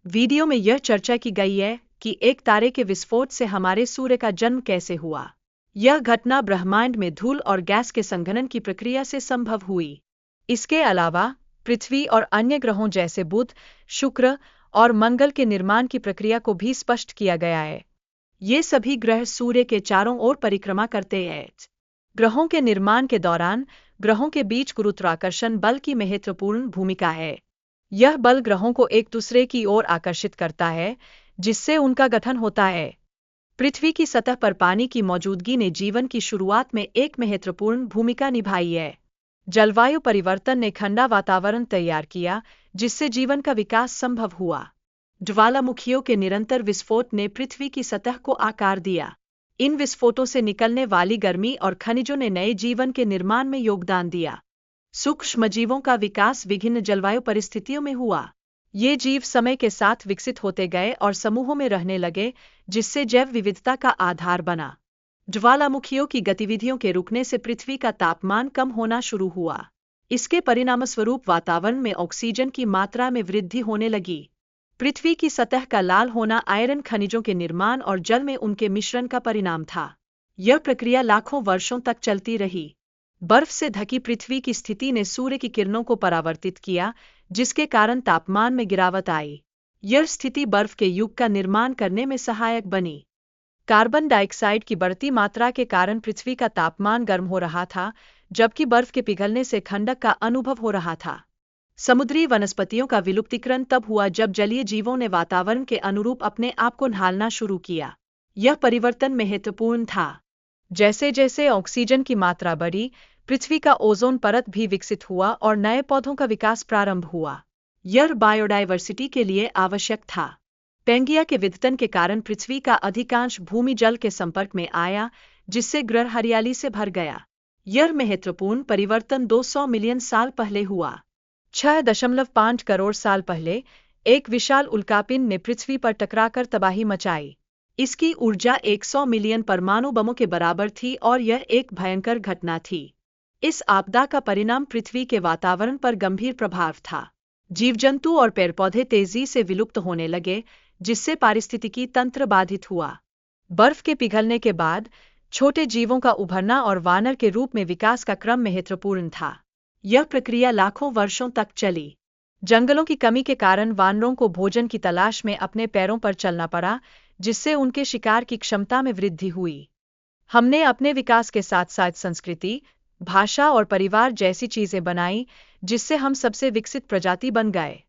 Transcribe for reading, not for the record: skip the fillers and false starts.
Video में यह चर्चा की गई है कि एक तारे के विस्फोट से हमारे सूर्य का जन्म कैसे हुआ। यह घटना ब्रह्मांड में धूल और गैस के संघनन की प्रक्रिया से संभव हुई। इसके अलावा पृथ्वी और अन्य ग्रहों जैसे बुध, शुक्र और मंगल के निर्माण की प्रक्रिया को भी स्पष्ट किया गया है। ये सभी ग्रह सूर्य के चारों ओर परिक्रमा करते हैं। ग्रहों के निर्माण के दौरान ग्रहों के बीच गुरुत्वाकर्षण बल की महत्वपूर्ण भूमिका है। यह बल ग्रहों को एक दूसरे की ओर आकर्षित करता है, जिससे उनका गठन होता है। पृथ्वी की सतह पर पानी की मौजूदगी ने जीवन की शुरुआत में एक महत्वपूर्ण भूमिका निभाई है। जलवायु परिवर्तन ने ठंडा वातावरण तैयार किया, जिससे जीवन का विकास संभव हुआ। ज्वालामुखियों के निरंतर विस्फोट ने पृथ्वी की सतह को आकार दिया। इन विस्फोटों से निकलने वाली गर्मी और खनिजों ने नए जीवन के निर्माण में योगदान दिया। सूक्ष्मजीवों का विकास विभिन्न जलवायु परिस्थितियों में हुआ। ये जीव समय के साथ विकसित होते गए और समूहों में रहने लगे, जिससे जैव विविधता का आधार बना। ज्वालामुखियों की गतिविधियों के रुकने से पृथ्वी का तापमान कम होना शुरू हुआ। इसके परिणामस्वरूप वातावरण में ऑक्सीजन की मात्रा में वृद्धि होने लगी। पृथ्वी की सतह का लाल होना आयरन खनिजों के निर्माण और जल में उनके मिश्रण का परिणाम था। यह प्रक्रिया लाखों वर्षों तक चलती रही। बर्फ से ढकी पृथ्वी की स्थिति ने सूर्य की किरणों को परावर्तित किया, जिसके कारण तापमान में गिरावट आई। यह स्थिति बर्फ के युग का निर्माण करने में सहायक बनी। कार्बन डाइऑक्साइड की बढ़ती मात्रा के कारण पृथ्वी का तापमान गर्म हो रहा था, जबकि बर्फ के पिघलने से ठंडक का अनुभव हो रहा था। समुद्री वनस्पतियों का विलुप्तीकरण तब हुआ जब जलीय जीवों ने वातावरण के अनुरूप अपने आप को ढालना शुरू किया। यह परिवर्तन महत्वपूर्ण था। जैसे जैसे ऑक्सीजन की मात्रा बढ़ी, पृथ्वी का ओजोन परत भी विकसित हुआ और नए पौधों का विकास प्रारंभ हुआ। यह बायोडायवर्सिटी के लिए आवश्यक था। पैंगिया के विघटन के कारण पृथ्वी का अधिकांश भूमि जल के संपर्क में आया, जिससे ग्रह हरियाली से भर गया। यह महत्वपूर्ण परिवर्तन 200 मिलियन साल पहले हुआ। 6.5 करोड़ साल पहले एक विशाल उल्कापिंड ने पृथ्वी पर टकराकर तबाही मचाई। इसकी ऊर्जा 100 मिलियन परमाणु बमों के बराबर थी और यह एक भयंकर घटना थी। इस आपदा का परिणाम पृथ्वी के वातावरण पर गंभीर प्रभाव था। जीव-जंतु और पेड़-पौधे तेजी से विलुप्त होने लगे, जिससे पारिस्थितिकी तंत्र बाधित हुआ। बर्फ के पिघलने के बाद छोटे जीवों का उभरना और वानर के रूप में विकास का क्रम महत्वपूर्ण था। यह प्रक्रिया लाखों वर्षों तक चली। जंगलों की कमी के कारण वानरों को भोजन की तलाश में अपने पैरों पर चलना पड़ा, जिससे उनके शिकार की क्षमता में वृद्धि हुई। हमने अपने विकास के साथ साथ संस्कृति, भाषा और परिवार जैसी चीजें बनाई, जिससे हम सबसे विकसित प्रजाति बन गए।